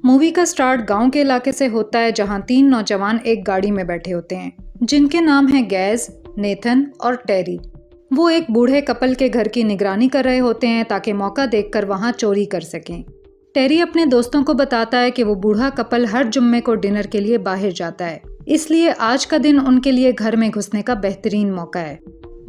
Movie का start गांव के इलाके से होता है जहां तीन नौजवान एक गाड़ी में बैठे होते हैं जिनके नाम हैं गैज, नेथन और टेरी। वो एक बूढ़े कपल के घर की निगरानी कर रहे होते हैं ताकि मौका देखकर वहां चोरी कर सकें। टेरी अपने दोस्तों को बताता है कि वो बूढ़ा कपल हर जुम्मे को डिनर के लिए बाहर जाता है, इसलिए आज का दिन उनके लिए घर में घुसने का बेहतरीन मौका है।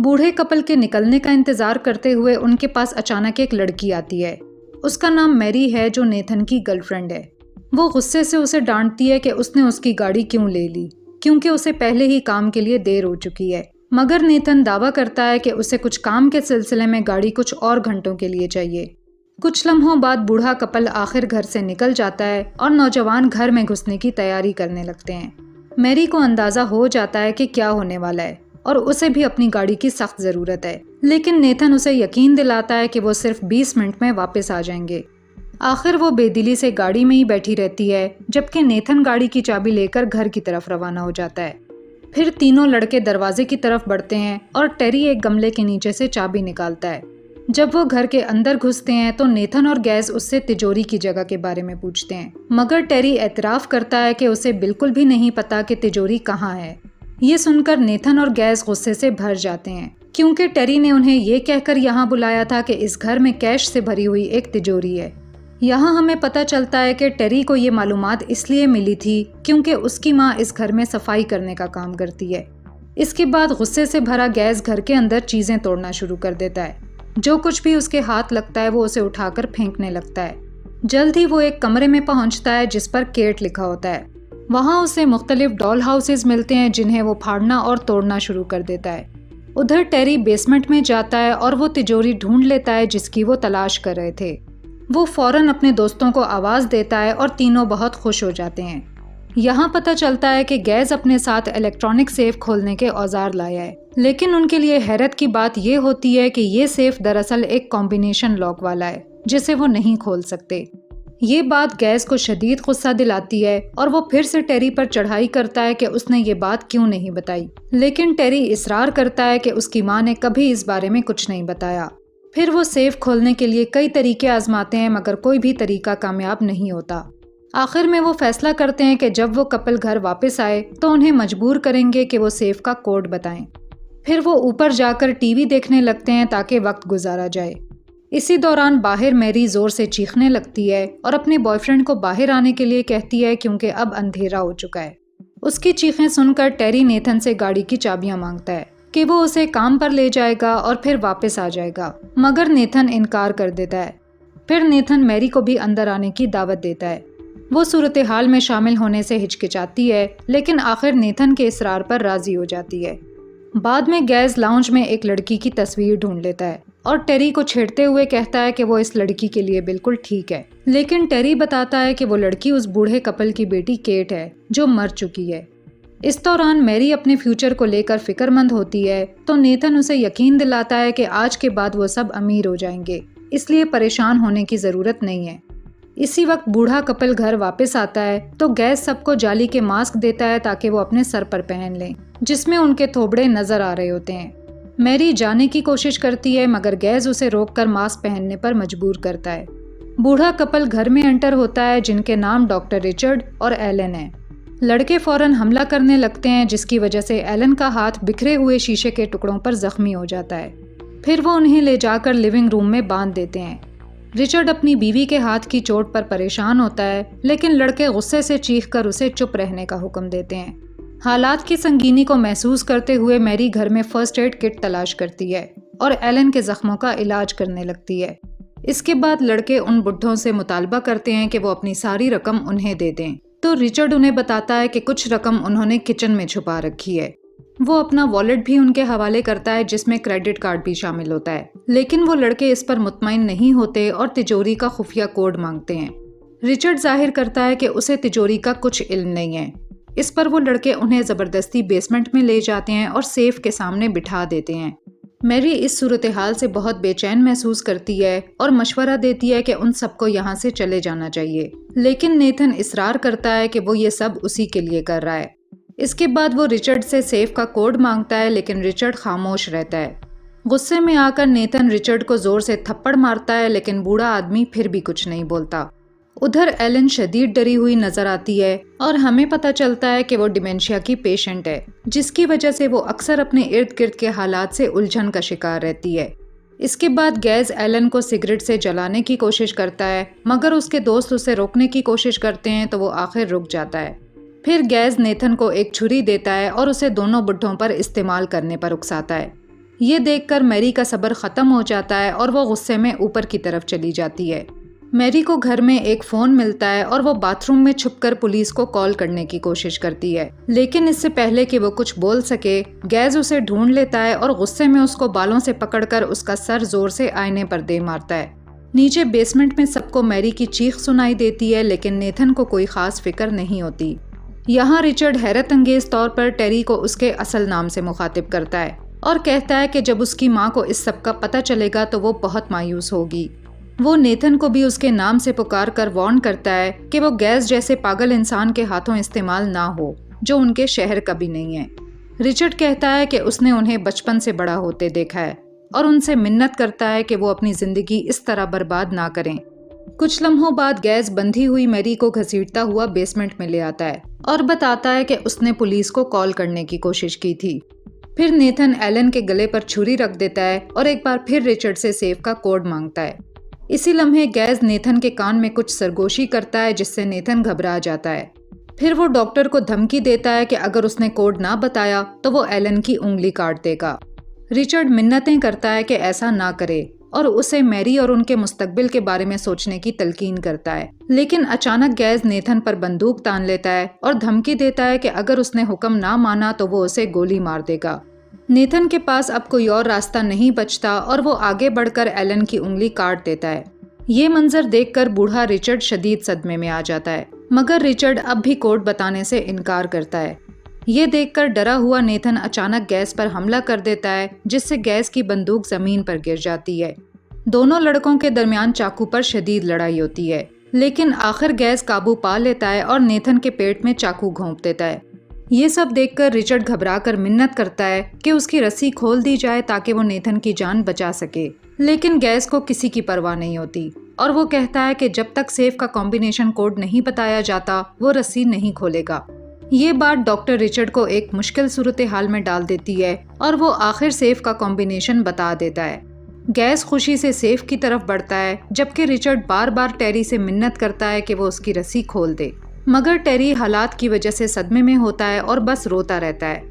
बूढ़े कपल के निकलने का इंतजार करते हुए उनके पास अचानक एक लड़की आती है। उसका नाम मैरी है, जो नेथन की गर्लफ्रेंड है। वो गुस्से से उसे डांटती है कि उसने उसकी गाड़ी क्यों ले ली, क्योंकि उसे पहले ही काम के लिए देर हो चुकी है। मगर नेथन दावा करता है कि उसे कुछ काम के सिलसिले में गाड़ी कुछ और घंटों के लिए चाहिए। कुछ लम्हों बाद बूढ़ा कपल आखिर घर से निकल जाता है और नौजवान घर में घुसने की तैयारी करने लगते हैं। मैरी को अंदाजा हो जाता है कि क्या होने वाला है और उसे भी अपनी गाड़ी की सख्त ज़रूरत है, लेकिन नेथन उसे यकीन दिलाता है कि वो सिर्फ 20 मिनट में वापस आ जाएंगे। आखिर वो बेदिली से गाड़ी में ही बैठी रहती है, जबकि नेथन गाड़ी की चाबी लेकर घर की तरफ रवाना हो जाता है। फिर तीनों लड़के दरवाजे की तरफ बढ़ते हैं और टेरी एक गमले के नीचे से चाबी निकालता है। जब वो घर के अंदर घुसते हैं तो नेथन और गैस उससे तिजोरी की जगह के बारे में पूछते हैं, मगर टेरी एतराफ़ करता है कि उसे बिल्कुल भी नहीं पता कि तिजोरी कहाँ है। ये सुनकर नेथन और गैस गुस्से से भर जाते हैं, क्योंकि टेरी ने उन्हें ये कहकर यहाँ बुलाया था कि इस घर में कैश से भरी हुई एक तिजोरी है। यहाँ हमें पता चलता है कि टेरी को ये मालूमात इसलिए मिली थी क्योंकि उसकी माँ इस घर में सफाई करने का काम करती है। इसके बाद गुस्से से भरा गैस घर के अंदर चीज़ें तोड़ना शुरू कर देता है। जो कुछ भी उसके हाथ लगता है वो उसे उठाकर फेंकने लगता है। जल्द ही वो एक कमरे में पहुँचता है जिस पर केट लिखा होता है। वहाँ उसे मुख्तलिफ डॉल हाउसेज मिलते हैं जिन्हें वो फाड़ना और तोड़ना शुरू कर देता है। उधर टेरी बेसमेंट में जाता है और वो तिजोरी ढूंढ लेता है जिसकी वो तलाश कर रहे थे। वो फौरन अपने दोस्तों को आवाज़ देता है और तीनों बहुत खुश हो जाते हैं। यहाँ पता चलता है कि गैस अपने साथ इलेक्ट्रॉनिक सेफ खोलने के औजार लाया है, लेकिन उनके लिए हैरत की बात ये होती है कि ये सेफ दरअसल एक कॉम्बिनेशन लॉक वाला है जिसे वो नहीं खोल सकते। ये बात गैस को शदीद गुस्सा दिलाती है और वो फिर से टेरी पर चढ़ाई करता है कि उसने ये बात क्यों नहीं बताई, लेकिन टेरी इसरार करता है कि उसकी माँ ने कभी इस बारे में कुछ नहीं बताया। फिर वो सेफ खोलने के लिए कई तरीके आजमाते हैं, मगर कोई भी तरीका कामयाब नहीं होता। आखिर में वो फैसला करते हैं कि जब वो कपल घर वापस आए तो उन्हें मजबूर करेंगे कि वो सेफ का कोड बताएं। फिर वो ऊपर जाकर टीवी देखने लगते हैं ताकि वक्त गुजारा जाए। इसी दौरान बाहर मैरी जोर से चीखने लगती है और अपने बॉयफ्रेंड को बाहर आने के लिए कहती है क्योंकि अब अंधेरा हो चुका है। उसकी चीखें सुनकर टेरी नेथन से गाड़ी की चाबियां मांगता है कि वो उसे काम पर ले जाएगा और फिर वापस आ जाएगा, मगर नेथन इनकार कर देता है। फिर नेथन मैरी को भी अंदर आने की दावत देता है। वो सूरत हाल में शामिल होने से हिचकिचाती है, लेकिन आखिर नेथन के इसरार पर राजी हो जाती है। बाद में गैस लाउंज में एक लड़की की तस्वीर ढूंढ लेता है और टेरी को छेड़ते हुए कहता है कि वो इस लड़की के लिए बिल्कुल ठीक है, लेकिन टेरी बताता है कि वो लड़की उस बूढ़े कपल की बेटी केट है जो मर चुकी है। इस दौरान मैरी अपने फ्यूचर को लेकर फिक्रमंद होती है, तो नेथन उसे यकीन दिलाता है कि आज के बाद वो सब अमीर हो जाएंगे, इसलिए परेशान होने की ज़रूरत नहीं है। इसी वक्त बूढ़ा कपल घर वापस आता है तो गैस सबको जाली के मास्क देता है ताकि वो अपने सर पर पहन लें, जिसमें उनके थोबड़े नजर आ रहे होते हैं। मैरी जाने की कोशिश करती है, मगर गैस उसे रोककर मास्क पहनने पर मजबूर करता है। बूढ़ा कपल घर में एंटर होता है, जिनके नाम डॉक्टर रिचर्ड और एलन है। लड़के फौरन हमला करने लगते हैं, जिसकी वजह से एलन का हाथ बिखरे हुए शीशे के टुकड़ों पर जख्मी हो जाता है। फिर वो उन्हें ले जाकर लिविंग रूम में बांध देते हैं। रिचर्ड अपनी बीवी के हाथ की चोट पर परेशान होता है, लेकिन लड़के गुस्से से चीखकर उसे चुप रहने का हुक्म देते हैं। हालात की संगीनी को महसूस करते हुए मैरी घर में फर्स्ट एड किट तलाश करती है और एलन के जख्मों का इलाज करने लगती है। इसके बाद लड़के उन बुढ़ों से मुतालबा करते हैं कि वो अपनी सारी रकम उन्हें दे दें, तो रिचर्ड उन्हें बताता है कि कुछ रकम उन्होंने किचन में छुपा रखी है। वो अपना वॉलेट भी उनके हवाले करता है, जिसमें क्रेडिट कार्ड भी शामिल होता है, लेकिन वो लड़के इस पर मुतमईन नहीं होते और तिजोरी का खुफिया कोड मांगते हैं। रिचर्ड जाहिर करता है कि उसे तिजोरी का कुछ इल्म नहीं है। इस पर वो लड़के उन्हें ज़बरदस्ती बेसमेंट में ले जाते हैं और सेफ के सामने बिठा देते हैं। मैरी इस सूरत हाल से बहुत बेचैन महसूस करती है और मशवरा देती है कि उन सबको यहाँ से चले जाना चाहिए, लेकिन नेथन इसरार करता है कि वो ये सब उसी के लिए कर रहा है। इसके बाद वो रिचर्ड से सेफ का कोड मांगता है, लेकिन रिचर्ड खामोश रहता है। गुस्से में आकर नेथन रिचर्ड को जोर से थप्पड़ मारता है, लेकिन बूढ़ा आदमी फिर भी कुछ नहीं बोलता। उधर एलन शदीद डरी हुई नजर आती है और हमें पता चलता है कि वो डिमेंशिया की पेशेंट है, जिसकी वजह से वो अक्सर अपने इर्द गिर्द के हालात से उलझन का शिकार रहती है। इसके बाद गैज एलन को सिगरेट से जलाने की कोशिश करता है, मगर उसके दोस्त उसे रोकने की कोशिश करते हैं तो वो आखिर रुक जाता है। फिर गैज नेथन को एक छुरी देता है और उसे दोनों बुड्ढों पर इस्तेमाल करने पर उकसाता है। ये देखकर मैरी का सब्र खत्म हो जाता है और वो गुस्से में ऊपर की तरफ चली जाती है। मैरी को घर में एक फ़ोन मिलता है और वो बाथरूम में छुपकर पुलिस को कॉल करने की कोशिश करती है, लेकिन इससे पहले कि वो कुछ बोल सके, गैज उसे ढूंढ लेता है और गुस्से में उसको बालों से पकड़कर उसका सर जोर से आईने पर दे मारता है। नीचे बेसमेंट में सबको मैरी की चीख सुनाई देती है, लेकिन नेथन को कोई खास फिक्र नहीं होती। यहाँ रिचर्ड हैरत अंगेज तौर पर टेरी को उसके असल नाम से मुखातिब करता है और कहता है कि जब उसकी माँ को इस सब का पता चलेगा तो वो बहुत मायूस होगी। वो नेथन को भी उसके नाम से पुकार कर वार्न करता है कि वो गैस जैसे पागल इंसान के हाथों इस्तेमाल ना हो, जो उनके शहर का भी नहीं है। रिचर्ड कहता है कि उसने उन्हें बचपन से बड़ा होते देखा है और उनसे मिन्नत करता है कि वो अपनी जिंदगी इस तरह बर्बाद ना करें। कुछ लम्हों बाद गैस बंधी हुई मैरी को घसीटता हुआ बेसमेंट में ले आता है और बताता है कि उसने पुलिस को कॉल करने की कोशिश की थी। फिर नेथन एलन के गले पर छुरी रख देता है और एक बार फिर रिचर्ड से सेफ का कोड मांगता है। इसी लम्हे गैज नेथन के कान में कुछ सरगोशी करता है, जिससे नेथन घबरा जाता है। फिर वो डॉक्टर को धमकी देता है कि अगर उसने कोड ना बताया तो वो एलन की उंगली काट देगा। रिचर्ड मिन्नतें करता है कि ऐसा ना करे और उसे मैरी और उनके मुस्तकबिल के बारे में सोचने की तलकीन करता है, लेकिन अचानक गैज नेथन पर बंदूक तान लेता है और धमकी देता है कि अगर उसने हुक्म ना माना तो वो उसे गोली मार देगा। नेथन के पास अब कोई और रास्ता नहीं बचता और वो आगे बढ़कर एलन की उंगली काट देता है। ये मंजर देखकर बूढ़ा रिचर्ड शदीद सदमे में आ जाता है, मगर रिचर्ड अब भी कोड बताने से इनकार करता है। ये देखकर डरा हुआ नेथन अचानक गैस पर हमला कर देता है, जिससे गैस की बंदूक जमीन पर गिर जाती है। दोनों लड़कों के दरमियान चाकू पर शदीद लड़ाई होती है, लेकिन आखिर गैस काबू पा लेता है और नेथन के पेट में चाकू घोंप देता है। ये सब देखकर रिचर्ड घबराकर मिन्नत करता है कि उसकी रस्सी खोल दी जाए ताकि वो नेथन की जान बचा सके, लेकिन गैस को किसी की परवाह नहीं होती और वो कहता है कि जब तक सेफ का कॉम्बिनेशन कोड नहीं बताया जाता वो रस्सी नहीं खोलेगा। ये बात डॉक्टर रिचर्ड को एक मुश्किल सूरत हाल में डाल देती है और वो आखिर सेफ का कॉम्बिनेशन बता देता है। गैस खुशी से सेफ की तरफ बढ़ता है, जबकि रिचर्ड बार बार टेरी से मिन्नत करता है कि वो उसकी रस्सी खोल दे, मगर टेरी हालात की वजह से सदमे में होता है और बस रोता रहता है।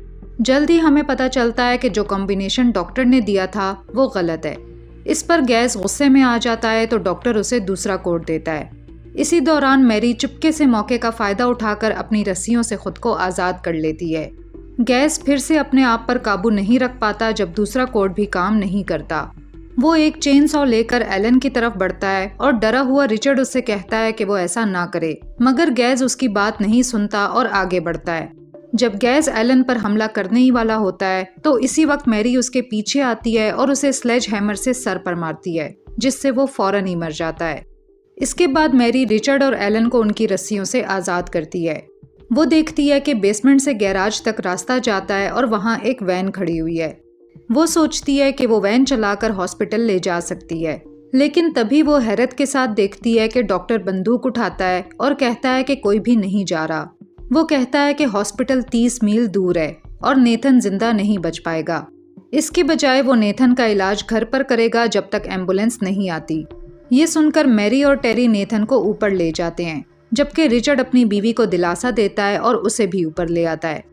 जल्द ही हमें पता चलता है कि जो कॉम्बिनेशन डॉक्टर ने दिया था वो गलत है। इस पर गैस गुस्से में आ जाता है तो डॉक्टर उसे दूसरा कोड देता है। इसी दौरान मैरी चुपके से मौके का फायदा उठाकर अपनी रस्सियों से खुद को आज़ाद कर लेती है। गैस फिर से अपने आप पर काबू नहीं रख पाता जब दूसरा कोड भी काम नहीं करता। वो एक चेन सॉ लेकर एलन की तरफ बढ़ता है और डरा हुआ रिचर्ड उससे कहता है कि वो ऐसा ना करे, मगर गैस उसकी बात नहीं सुनता और आगे बढ़ता है। जब गैस एलन पर हमला करने ही वाला होता है तो इसी वक्त मैरी उसके पीछे आती है और उसे स्लेज हैमर से सर पर मारती है, जिससे वो फौरन ही मर जाता है। इसके बाद मैरी रिचर्ड और एलन को उनकी रस्सियों से आज़ाद करती है। वो देखती है कि बेसमेंट से गैराज तक रास्ता जाता है और वहाँ एक वैन खड़ी हुई है। वो सोचती है कि वो वैन चलाकर हॉस्पिटल ले जा सकती है, लेकिन तभी वो हैरत के साथ देखती है कि डॉक्टर बंदूक उठाता है और कहता है कि कोई भी नहीं जा रहा। वो कहता है कि हॉस्पिटल 30 मील दूर है और नेथन जिंदा नहीं बच पाएगा। इसके बजाय वो नेथन का इलाज घर पर करेगा जब तक एम्बुलेंस नहीं आती। ये सुनकर मैरी और टेरी नेथन को ऊपर ले जाते हैं, जबकि रिचर्ड अपनी बीवी को दिलासा देता है और उसे भी ऊपर ले आता है।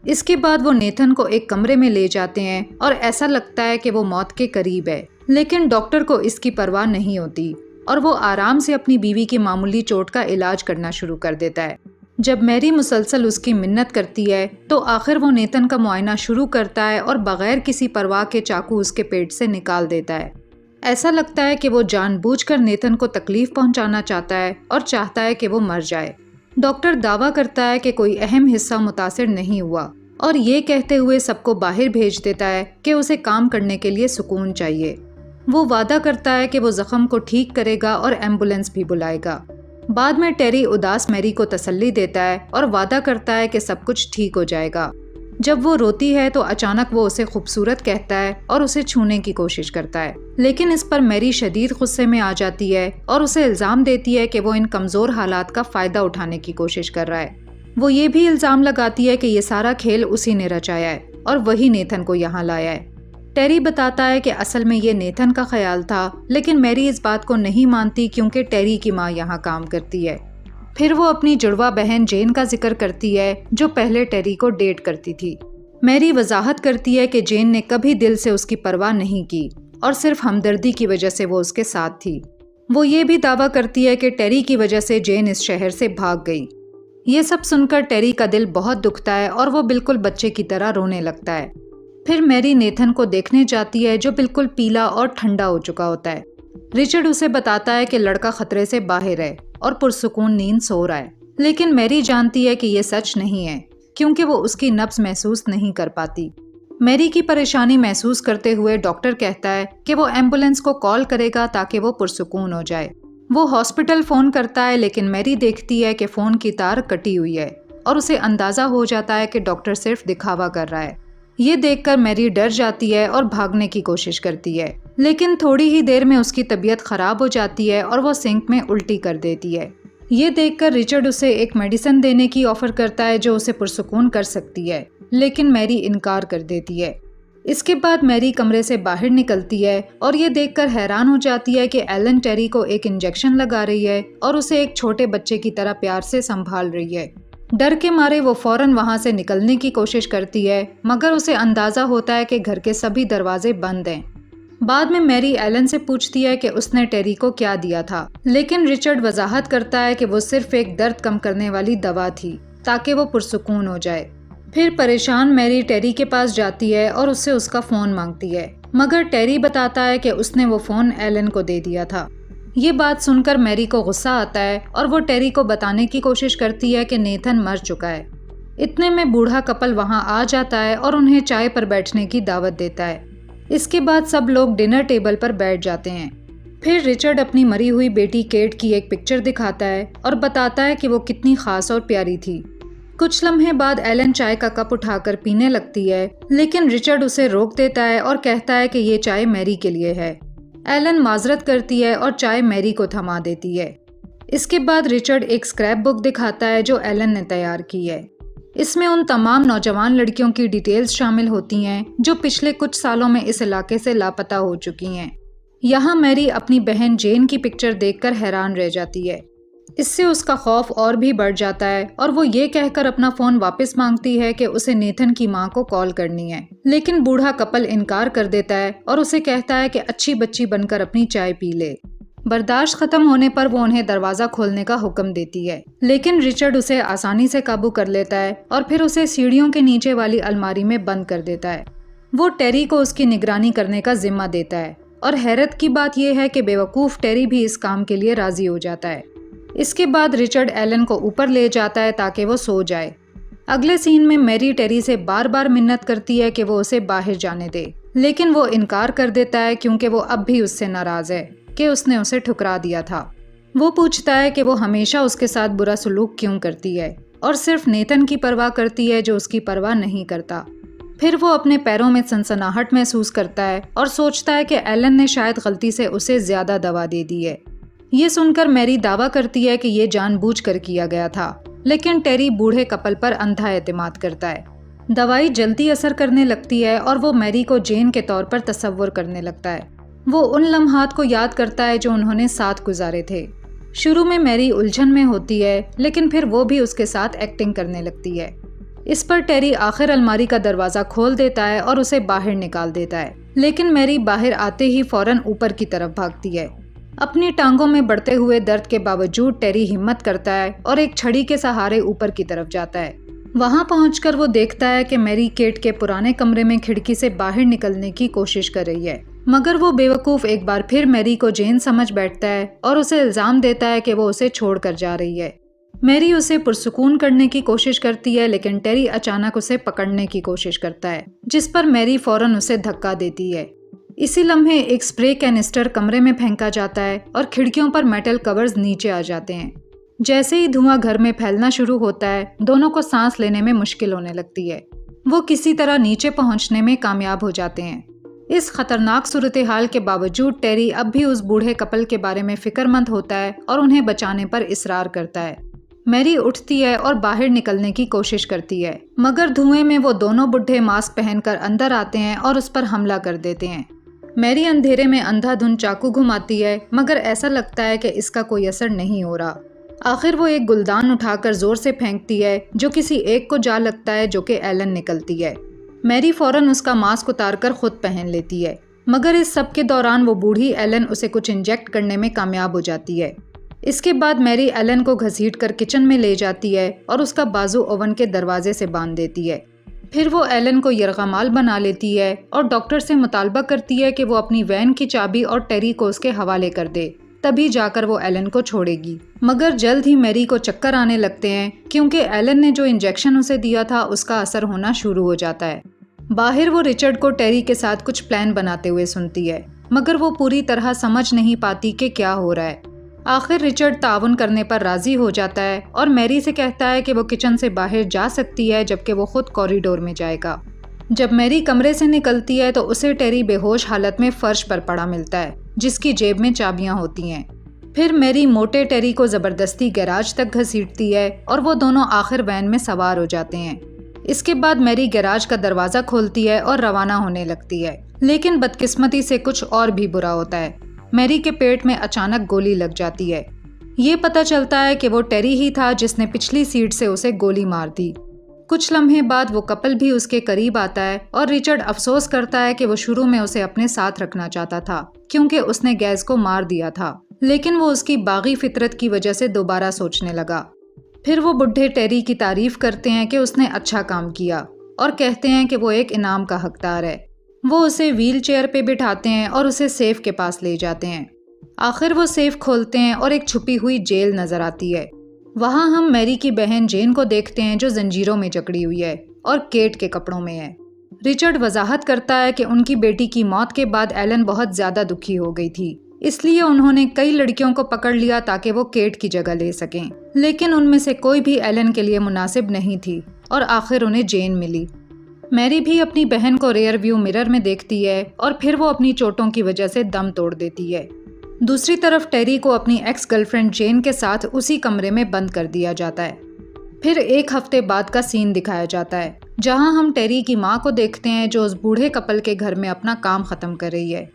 इसके बाद वो नेथन को एक कमरे में ले जाते हैं और ऐसा लगता है कि वो मौत के करीब है, लेकिन डॉक्टर को इसकी परवाह नहीं होती और वो आराम से अपनी बीवी की मामूली चोट का इलाज करना शुरू कर देता है। जब मैरी मुसलसल उसकी मिन्नत करती है तो आखिर वो नेथन का मुआयना शुरू करता है और बगैर किसी परवाह के चाकू उसके पेट से निकाल देता है। ऐसा लगता है कि वो जानबूझकर नेथन को तकलीफ पहुंचाना चाहता है और चाहता है कि वो मर जाए। डॉक्टर दावा करता है कि कोई अहम हिस्सा मुतासिर नहीं हुआ और ये कहते हुए सबको बाहर भेज देता है कि उसे काम करने के लिए सुकून चाहिए। वो वादा करता है कि वो जख्म को ठीक करेगा और एम्बुलेंस भी बुलाएगा। बाद में टेरी उदास मैरी को तसल्ली देता है और वादा करता है कि सब कुछ ठीक हो जाएगा। जब वो रोती है तो अचानक वो उसे खूबसूरत कहता है और उसे छूने की कोशिश करता है, लेकिन इस पर मैरी शदीद गुस्से में आ जाती है और उसे इल्ज़ाम देती है कि वो इन कमज़ोर हालात का फ़ायदा उठाने की कोशिश कर रहा है। वो ये भी इल्ज़ाम लगाती है कि ये सारा खेल उसी ने रचाया है और वही नेथन को यहाँ लाया है। टेरी बताता है कि असल में ये नेथन का ख्याल था, लेकिन मैरी इस बात को नहीं मानती क्योंकि टेरी की माँ यहाँ काम करती है। फिर वो अपनी जुड़वा बहन जेन का जिक्र करती है जो पहले टेरी को डेट करती थी। मैरी वजाहत करती है कि जेन ने कभी दिल से उसकी परवाह नहीं की और सिर्फ हमदर्दी की वजह से वो उसके साथ थी। वो ये भी दावा करती है कि टेरी की वजह से जेन इस शहर से भाग गई। ये सब सुनकर टेरी का दिल बहुत दुखता है और वो बिल्कुल बच्चे की तरह रोने लगता है। फिर मैरी नेथन को देखने जाती है जो बिल्कुल पीला और ठंडा हो चुका होता है। रिचर्ड उसे बताता है कि लड़का खतरे से बाहर है और पुरसुकून नींद सो रहा है, लेकिन मैरी जानती है कि ये सच नहीं है क्योंकि वो उसकी नब्ज महसूस नहीं कर पाती। मैरी की परेशानी महसूस करते हुए डॉक्टर कहता है कि वो एम्बुलेंस को कॉल करेगा ताकि वो पुरसुकून हो जाए। वो हॉस्पिटल फ़ोन करता है, लेकिन मैरी देखती है कि फ़ोन की तार कटी हुई है और उसे अंदाज़ा हो जाता है कि डॉक्टर सिर्फ दिखावा कर रहा है। ये देखकर मैरी डर जाती है और भागने की कोशिश करती है, लेकिन थोड़ी ही देर में उसकी तबीयत खराब हो जाती है और वो सिंक में उल्टी कर देती है। ये देखकर रिचर्ड उसे एक मेडिसिन देने की ऑफर करता है जो उसे पुरसुकून कर सकती है, लेकिन मैरी इनकार कर देती है। इसके बाद मैरी कमरे से बाहर निकलती है और ये देखकर हैरान हो जाती है कि एलन टेरी को एक इंजेक्शन लगा रही है और उसे एक छोटे बच्चे की तरह प्यार से संभाल रही है। डर के मारे वो फौरन वहां से निकलने की कोशिश करती है, मगर उसे अंदाजा होता है कि घर के सभी दरवाजे बंद हैं। बाद में मैरी एलन से पूछती है कि उसने टेरी को क्या दिया था, लेकिन रिचर्ड वजाहत करता है कि वो सिर्फ एक दर्द कम करने वाली दवा थी ताकि वो पुरसुकून हो जाए। फिर परेशान मैरी टेरी के पास जाती है और उससे उसका फ़ोन मांगती है, मगर टेरी बताता है कि उसने वो फ़ोन एलन को दे दिया था। ये बात सुनकर मैरी को गुस्सा आता है और वो टेरी को बताने की कोशिश करती है कि नेथन मर चुका है। इतने में बूढ़ा कपल वहां आ जाता है और उन्हें चाय पर बैठने की दावत देता है। इसके बाद सब लोग डिनर टेबल पर बैठ जाते हैं। फिर रिचर्ड अपनी मरी हुई बेटी केट की एक पिक्चर दिखाता है और बताता है कि वो कितनी खास और प्यारी थी। कुछ लम्हे बाद एलन चाय का कप उठाकर पीने लगती है, लेकिन रिचर्ड उसे रोक देता है और कहता है कि ये चाय मैरी के लिए है। एलन माजरत करती है और चाय मैरी को थमा देती है। इसके बाद रिचर्ड एक स्क्रैप बुक दिखाता है जो एलन ने तैयार की है। इसमें उन तमाम नौजवान लड़कियों की डिटेल्स शामिल होती हैं जो पिछले कुछ सालों में इस इलाके से लापता हो चुकी हैं। यहाँ मैरी अपनी बहन जेन की पिक्चर देखकर हैरान रह जाती है। इससे उसका खौफ और भी बढ़ जाता है और वो ये कहकर अपना फ़ोन वापस मांगती है कि उसे नेथन की माँ को कॉल करनी है, लेकिन बूढ़ा कपल इनकार कर देता है और उसे कहता है कि अच्छी बच्ची बनकर अपनी चाय पी ले। बर्दाश्त खत्म होने पर वो उन्हें दरवाज़ा खोलने का हुक्म देती है, लेकिन रिचर्ड उसे आसानी से काबू कर लेता है और फिर उसे सीढ़ियों के नीचे वाली अलमारी में बंद कर देता है। वो टेरी को उसकी निगरानी करने का जिम्मा देता है और हैरत की बात यह है कि बेवकूफ़ टेरी भी इस काम के लिए राज़ी हो जाता है। इसके बाद रिचर्ड एलन को ऊपर ले जाता है ताकि वो सो जाए। अगले सीन में मैरी टेरी से बार बार मिन्नत करती है कि वो उसे बाहर जाने दे, लेकिन वो इनकार कर देता है क्योंकि वो अब भी उससे नाराज़ है कि उसने उसे ठुकरा दिया था। वो पूछता है कि वो हमेशा उसके साथ बुरा सलूक क्यों करती है और सिर्फ नेथन की परवाह करती है जो उसकी परवाह नहीं करता। फिर वो अपने पैरों में सनसनाहट महसूस करता है और सोचता है कि एलन ने शायद गलती से उसे ज़्यादा दवा दे दी है। ये सुनकर मैरी दावा करती है कि ये जानबूझकर किया गया था, लेकिन टेरी बूढ़े कपल पर अंधा एतमाद करता है। दवाई जल्दी असर करने लगती है और वो मैरी को जेन के तौर पर तस्वुर करने लगता है। वो उन लम्हात को याद करता है जो उन्होंने साथ गुजारे थे। शुरू में मैरी उलझन में होती है, लेकिन फिर वो भी उसके साथ एक्टिंग करने लगती है। इस पर टेरी आखिर अलमारी का दरवाज़ा खोल देता है और उसे बाहर निकाल देता है, लेकिन मैरी बाहर आते ही फौरन ऊपर की तरफ भागती है। अपनी टांगों में बढ़ते हुए दर्द के बावजूद टेरी हिम्मत करता है और एक छड़ी के सहारे ऊपर की तरफ जाता है। वहां पहुंचकर वो देखता है कि मैरी केट के पुराने कमरे में खिड़की से बाहर निकलने की कोशिश कर रही है, मगर वो बेवकूफ़ एक बार फिर मैरी को जेन समझ बैठता है और उसे इल्ज़ाम देता है कि वो उसे छोड़कर जा रही है। मैरी उसे पुरसुकून करने की कोशिश करती है, लेकिन टेरी अचानक उसे पकड़ने की कोशिश करता है, जिस पर मैरी फौरन उसे धक्का देती है। इसी लम्हे एक स्प्रे कैनिस्टर कमरे में फेंका जाता है और खिड़कियों पर मेटल कवर्स नीचे आ जाते हैं। जैसे ही धुआं घर में फैलना शुरू होता है, दोनों को सांस लेने में मुश्किल होने लगती है। वो किसी तरह नीचे पहुंचने में कामयाब हो जाते हैं। इस खतरनाक सूरत हाल के बावजूद टेरी अब भी उस बूढ़े कपल के बारे में फिक्रमंद होता है और उन्हें बचाने पर इसरार करता है। मैरी उठती है और बाहर निकलने की कोशिश करती है, मगर धुएं में वो दोनों बुढ़े मास्क पहनकर अंदर आते हैं और उस पर हमला कर देते हैं। मैरी अंधेरे में अंधाधुंध चाकू घुमाती है, मगर ऐसा लगता है कि इसका कोई असर नहीं हो रहा। आखिर वो एक गुलदान उठाकर जोर से फेंकती है जो किसी एक को जा लगता है, जो कि एलन निकलती है। मैरी फौरन उसका मास्क उतारकर खुद पहन लेती है, मगर इस सब के दौरान वो बूढ़ी एलन उसे कुछ इंजेक्ट करने में कामयाब हो जाती है। इसके बाद मैरी एलन को घसीट कर किचन में ले जाती है और उसका बाजू ओवन के दरवाजे से बांध देती है। फिर वो एलन को यरगमाल बना लेती है और डॉक्टर से मुतालबा करती है कि वो अपनी वैन की चाबी और टेरी को उसके हवाले कर दे, तभी जाकर वो एलन को छोड़ेगी। मगर जल्द ही मैरी को चक्कर आने लगते हैं, क्योंकि एलन ने जो इंजेक्शन उसे दिया था उसका असर होना शुरू हो जाता है। बाहर वो रिचर्ड को टेरी के साथ कुछ प्लान बनाते हुए सुनती है, मगर वो पूरी तरह समझ नहीं पाती कि क्या हो रहा है। आखिर रिचर्ड ताउन करने पर राजी हो जाता है और मैरी से कहता है कि वो किचन से बाहर जा सकती है, जबकि वो खुद कॉरिडोर में जाएगा। जब मैरी कमरे से निकलती है तो उसे टेरी बेहोश हालत में फर्श पर पड़ा मिलता है, जिसकी जेब में चाबियां होती हैं। फिर मैरी मोटे टेरी को जबरदस्ती गैराज तक घसीटती है और वो दोनों आखिर वैन में सवार हो जाते हैं। इसके बाद मैरी गैराज का दरवाजा खोलती है और रवाना होने लगती है, लेकिन बदकिस्मती से कुछ और भी बुरा होता है। मैरी के पेट में अचानक गोली लग जाती है। ये पता चलता है कि वो टेरी ही था जिसने पिछली सीट से उसे गोली मार दी। कुछ लम्हे बाद वो कपल भी उसके करीब आता है और रिचर्ड अफसोस करता है कि वो शुरू में उसे अपने साथ रखना चाहता था, क्योंकि उसने गैस को मार दिया था, लेकिन वो उसकी बागी फितरत की वजह से दोबारा सोचने लगा। फिर वो बुढ़े टेरी की तारीफ करते हैं कि उसने अच्छा काम किया और कहते हैं कि वो एक इनाम का हकदार है। वो उसे व्हील चेयर पे बिठाते हैं और उसे सेफ के पास ले जाते हैं। आखिर वो सेफ खोलते हैं और एक छुपी हुई जेल नजर आती है। वहाँ हम मैरी की बहन जेन को देखते हैं, जो जंजीरों में जकड़ी हुई है और केट के कपड़ों में है। रिचर्ड वजाहत करता है कि उनकी बेटी की मौत के बाद एलन बहुत ज़्यादा दुखी हो गई थी, इसलिए उन्होंने कई लड़कियों को पकड़ लिया ताकि वो केट की जगह ले सकें, लेकिन उनमें से कोई भी एलन के लिए मुनासिब नहीं थी और आखिर उन्हें जेन मिली। मैरी भी अपनी बहन को रेयर व्यू मिरर में देखती है और फिर वो अपनी चोटों की वजह से दम तोड़ देती है। दूसरी तरफ टेरी को अपनी एक्स गर्लफ्रेंड जेन के साथ उसी कमरे में बंद कर दिया जाता है। फिर एक हफ्ते बाद का सीन दिखाया जाता है, जहां हम टेरी की मां को देखते हैं, जो उस बूढ़े कपल के घर में अपना काम खत्म कर रही है।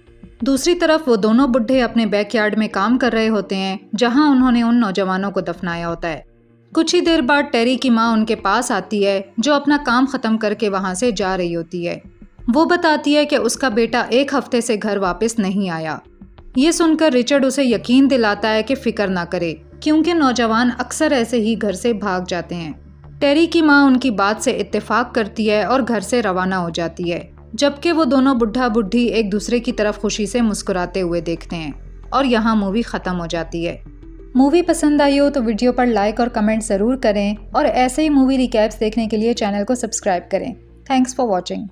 दूसरी तरफ वो दोनों बुढ़े अपने बैकयार्ड में काम कर रहे होते हैं, जहां उन्होंने उन नौजवानों को दफनाया होता है। कुछ ही देर बाद टेरी की माँ उनके पास आती है, जो अपना काम ख़त्म करके वहाँ से जा रही होती है। वो बताती है कि उसका बेटा एक हफ्ते से घर वापस नहीं आया। ये सुनकर रिचर्ड उसे यकीन दिलाता है कि फ़िक्र ना करे, क्योंकि नौजवान अक्सर ऐसे ही घर से भाग जाते हैं। टेरी की माँ उनकी बात से इत्तेफाक करती है और घर से रवाना हो जाती है, जबकि वो दोनों बुढ़ा बुढ़ी एक दूसरे की तरफ खुशी से मुस्कुराते हुए देखते हैं और यहाँ मूवी ख़त्म हो जाती है। मूवी पसंद आई हो तो वीडियो पर लाइक और कमेंट ज़रूर करें और ऐसे ही मूवी रिकैप्स देखने के लिए चैनल को सब्सक्राइब करें। Thanks for watching.